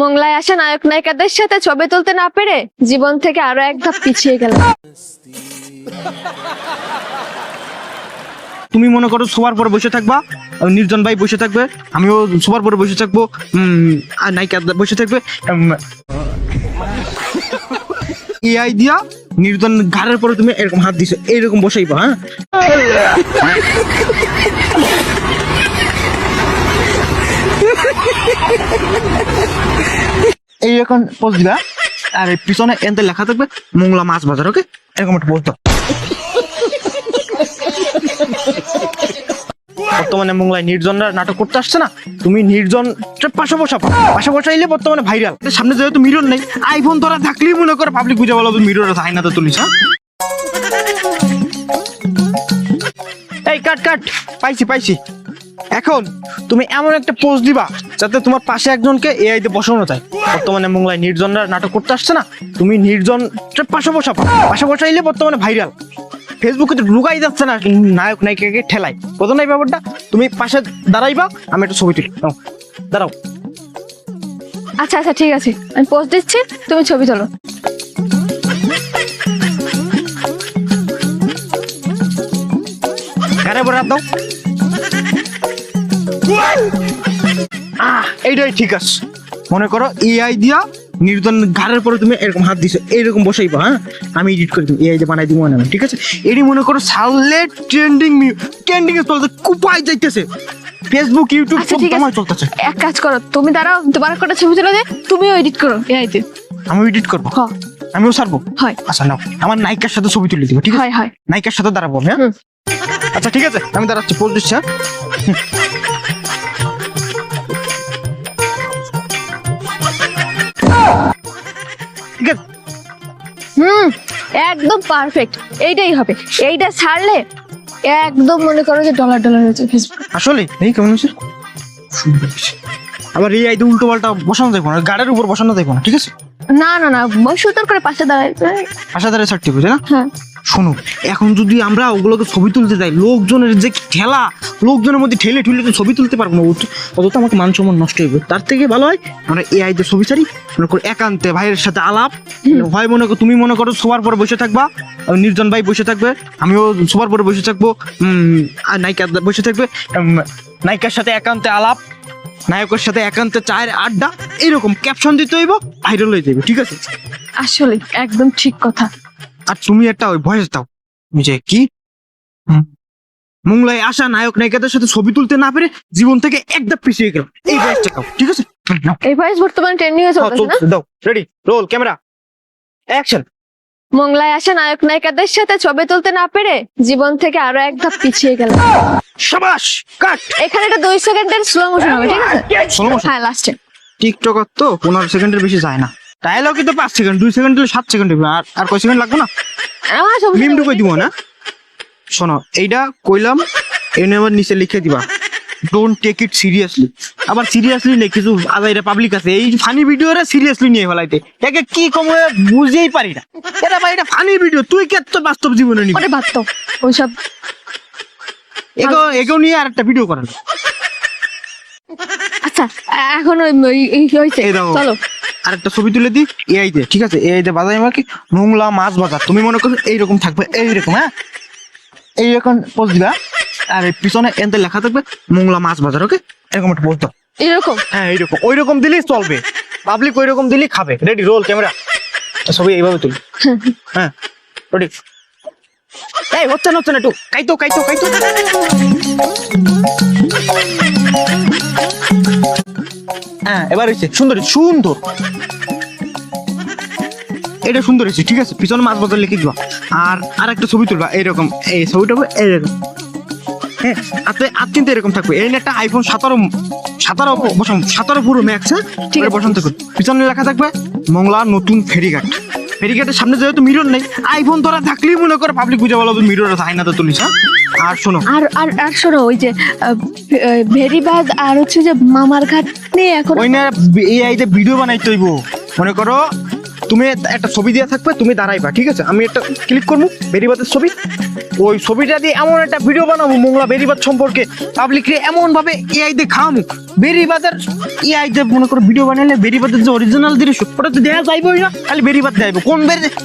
মোংলায় আসা নায়ক নায়িকাদের সাথে ছবি তুলতে না পেরে জীবন থেকে আরো এক ধাপ পিছিয়ে গেল। তুমি মনে করো সোফার পরে বসে থাকবা, নির্জন ভাই বসে থাকবে, আমিও সোফার পরে বসে থাকবো, আর নায়িকা বসে থাকবে। এআই দিয়া নির্জন ঘাড়ের পরে তুমি এরকম হাত দিছো, এইরকম বসাইবা। হ্যাঁ, এইরকম পোজ দিবা, আর এই পিছনে এনতে লেখা থাকবে মোংলা মাছ বাজার। ওকে, এরকম একটা পোজ দাও। বর্তমানে মোংলায় নির্জনরা নাটক করতে আসছে না, তুমি নির্জন পাশে বসাইলে বর্তমানে ভাইরাল। সামনে যেহেতু মিরর নেই, আইফোন ধরা থাকলেই মনে করে পাবলিক বুঝে বলো মিরর আছে, আয়নাতে তুলিস। হ্যাঁ, এই কাট পাইছি। এখন তুমি এমন একটা পোজ দিবা যাতে তোমার পাশে একজনকে এআই তে বসানো যায়। বর্তমানে মোংলায় নির্জনরা নাটক করতে আসছে না, তুমি নির্জন পাশে বসাইলে বর্তমানে ভাইরাল। ফেসবুকে তো ঢুকাই যাচ্ছে না নায়ক নায়িকাকে ঠেলাই, বোঝো না এই ব্যাপারটা? তুমি পাশে দাঁড়াইবা, আমি একটা ছবি তুলি। দাঁড়াও। আচ্ছা ঠিক আছে, আমি পোস্ট দিচ্ছি, তুমি ছবি তোলো। ঘাড়ে পরে হাত দাও। এইটাই ঠিক আছে। মনে করো এআই দিয়া নির্জন ঘাড়ের পরে তুমি এরকম হাত দিছো, এইরকম বসাইবা। হ্যাঁ, আমি এডিট করে দিব, এআই দিয়ে বানাই দিব না, ঠিক আছে? এটি মনে করো সালে ট্রেন্ডিং এ চলতে, কুপাই যাইতেছে, ফেসবুক ইউটিউব আচ্ছা, সব ঠিক আছে। তোমার চলতেছে। এক কাজ করো, তুমি দাঁড়াও, তোমার একটা ছবি তুলে দে, তুমিও এডিট করো এআইতে। আমি এডিট করবো, হ্যাঁ আমিও ছাড়বো। হয় আচ্ছা নাও, আমার নায়িকার সাথে ছবি তুলে দিব, ঠিক আছে? হয় নায়িকার সাথে দাঁড়াবো। হ্যাঁ, হুম। আচ্ছা ঠিক আছে, আমি দাঁড়াচ্ছি, পোজ দিচ্ছি। হ্যাঁ, ঠিক আছে। একদম পারফেক্ট, এইটাই হবে। এইটা ছাড়লে একদম মনে করো যে ডলার হয়েছে ফেসবুক। আসলে এই কেমন আছে, সুন্দর হয়েছে। আবার এই আইতে উল্টো পাল্টা বসানো যাইবো না, গাড়ির উপর বসানো যাইবো না, ঠিক আছে? না সুন্দর করে পাশে দাঁড়ায়। আশা দ্বারা ছাড়তে হবে, তাই না? হ্যাঁ, শোনো, এখন যদি আমরা ওগুলোকে ছবি তুলতে যাই, লোকজনের যে ঠেলা, লোকজনের মধ্যে ঠেলে তো ছবি তুলতে পারবো না, অত তো আমাকে মান সম্মান নষ্ট হইবে। তার থেকে ভালো হয় আমরা এআই তে ছবি ছাড়ি, মনে করো একান্তে ভাইয়ের সাথে আলাপ হয়। মনে করো তুমি মনে করো সোফার পরে বসে থাকবা, নির্জন ভাই বসে থাকবে, আমিও সোফার পরে বসে থাকবো, আর নায়িকা বসে থাকবে, নায়িকার সাথে একান্তে আলাপ, নায়কের সাথে একান্তে চায়ের আড্ডা, এইরকম ক্যাপশন দিতে হইব, ভাইরাল হয়ে যাবে, ঠিক আছে? আসলে একদম ঠিক কথা। আর তুমি একটা ওই ভয়েস দাও, যে কি মোংলায় আসা নায়ক নায়িকাদের সাথে ছবি তুলতে না পেরে জীবন থেকে এক ধাপ পিছিয়ে গেল, এই ভয়েসটা দাও, ঠিক আছে? নাও, এই ভয়েস বর্তমানে ট্রেন্ডিং এ চলতেছে না? দাও, রেডি, রোল ক্যামেরা, অ্যাকশন। মোংলায় আসা নায়ক নায়িকাদের সাথে ছবি তুলতে না পেরে জীবন থেকে আরো এক ধাপ পিছিয়ে গেল। শাবাশ, কাট। এখানে একটা 2 সেকেন্ডের স্লো মোশন হবে, ঠিক আছে? Slow motion? হ্যাঁ, লাস্টে। টিকটকার তো 15 সেকেন্ডের বেশি যায় না, ডায়লগই তো 5 সেকেন্ড, 2 সেকেন্ড হলে 7 সেকেন্ড হবে, আর কয় সেকেন্ড লাগবে না? মিম ঢুকাই দিব না। শোনো, এইটা কইলাম, এনে আবার নিচে লিখে দিবা ডোন্ট টেক ইট সিরিয়াসলি। আবার সিরিয়াসলি নেই, কিছু আজাইরা পাবলিক আছে এই ফানি ভিডিওরা সিরিয়াসলি নিয়ে ফেলাইতে, একে কি কম বুঝেই পারি না। এটা ভাই, এটা ফানি ভিডিও, তুই কে তো বাস্তব জীবনে নিবি? ওরে বাদ দাও ওইসব। এগো নিয়ে আর একটা ভিডিও করেন। আচ্ছা, এখন হইছে, এই দাও, চলো আরেকটা ছবি তুলে দিই এআই দিয়ে, ঠিক আছে? এআই দিয়ে বাজাই আমাকে মোংলা মাছ বাজার, তুমি মনে করো এইরকম থাকবে, এইরকম। হ্যাঁ, এইরকম পোজ দিবা, আর এই পিছনে এনতে লেখা থাকবে মোংলা মাছ বাজার। ওকে, এরকম একটা পোজ দাও। এরকম। হ্যাঁ, এইরকম, ওইরকম দিলেই চলবে, পাবলিক ওইরকম দিলেই খাবে। রেডি, রোল ক্যামেরা, ছবি এইভাবে তুলি। হ্যাঁ, রেডি। এই হচ্ছে না একটু কাইতো। হ্যাঁ, এবার হয়েছে, সুন্দর। এটা সুন্দর হয়েছে, ঠিক আছে? পিছনে মাছ বাজার লিখে দিবা, আর একটা ছবি তুলবা এইরকম, এই ছবিটা এইরকম। হ্যাঁ, আর কিন্তু এরকম থাকবে। এই একটা আইফোন 17 পুরো ম্যাক্স। হ্যাঁ, ঠিক আছে, বসান থাকবে। পিছনে লেখা থাকবে মোংলা নতুন ফেরিঘাটের সামনে যেহেতু মিরর নেই, আইফোন ধরা থাকলেই মনে করে পাবলিক বুঝে বলো মিরর আছে, আয়নাতে তুলিস। হ্যাঁ, আর শোনো, আর শোনো, ওই যে ভেরিবাদ আর হচ্ছে যে মামার ঘাট নিয়ে এখন ওই না এই যে ভিডিও বানাইতে হইব। মনে করো তুমি একটা ছবি দিয়ে থাকবে, তুমি দাঁড়াইবা, ঠিক আছে? আমি একটা ক্লিক করবো বেরিবাদের ছবি, ওই ছবিটা দিয়ে এমন একটা ভিডিও বানাবো মোংলা বেরিবাদ সম্পর্কে, পাবলিকরে এমন ভাবে এআই দিয়ে খাওয়ামু, বেরিবাদের এআই দিয়ে মনে করো ভিডিও বানালে বেরিবাদের যে অরিজিনাল দৃশ্য ওটা তো দেখা যাইবই না, খালি বেরিবাদ দেখাইবো,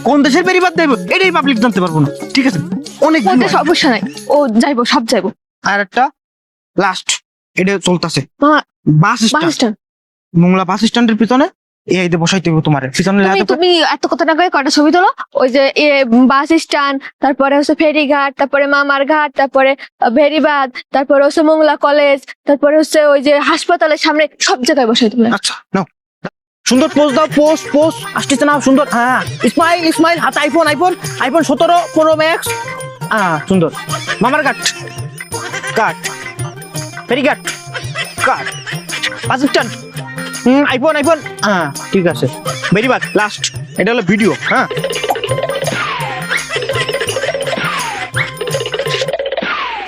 কোন দেশের বেরিবাদ দেখাইবো এটাই পাবলিক জানতে পারবো না। ঠিক আছে, অনেক ওতে সমস্যা নাই, ও যাইবো, সব যাইবো। আর একটা লাস্ট, এটা চলতেছে মামা বাস বাস স্ট্যান্ড, স্ট্যান্ড, মোংলা বাস স্ট্যান্ডের পিছনে এআই দিয়ে বসাইতে হবে তোমার পিছনে তুমি এত কথা না কয়ে কটা ছবি তোলো। ওই যে বাস স্ট্যান্ড, তারপরে হচ্ছে ফেরিঘাট, তারপরে মামার ঘাট, তারপরে ভেরিবাদ, তারপরে হচ্ছে মোংলা কলেজ, তারপরে হচ্ছে ওই যে হাসপাতালের সামনে, সব জায়গায় বসাই তুমি। আচ্ছা নাও, সুন্দর পোজ দাও, পোজ আসতেছে না সুন্দর, হ্যাঁ ইসমাইল হাতে আইফোন 17 Pro Max, সুন্দর, মামার ঘাট ফেরিঘাট বাস স্ট্যান্ড, আইফোন, ঠিক আছে, বেরিবাদ লাস্ট, এটা হলো ভিডিও। হ্যাঁ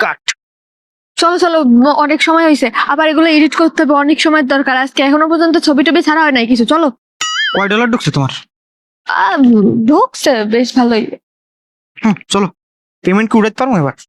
কাট। চলো চলো, অনেক সময় হয়েছে, আবার এগুলো এডিট করতে হবে, অনেক সময় দরকার। আজকে এখনো পর্যন্ত ছবি টবি ছাড়া হয় নাই কিছু। চলো। $কয় ঢুকছে তোমার? ঢুকছে বেশ ভালোই। চলো, পেমেন্ট কি উঠাতে পারবো এবার?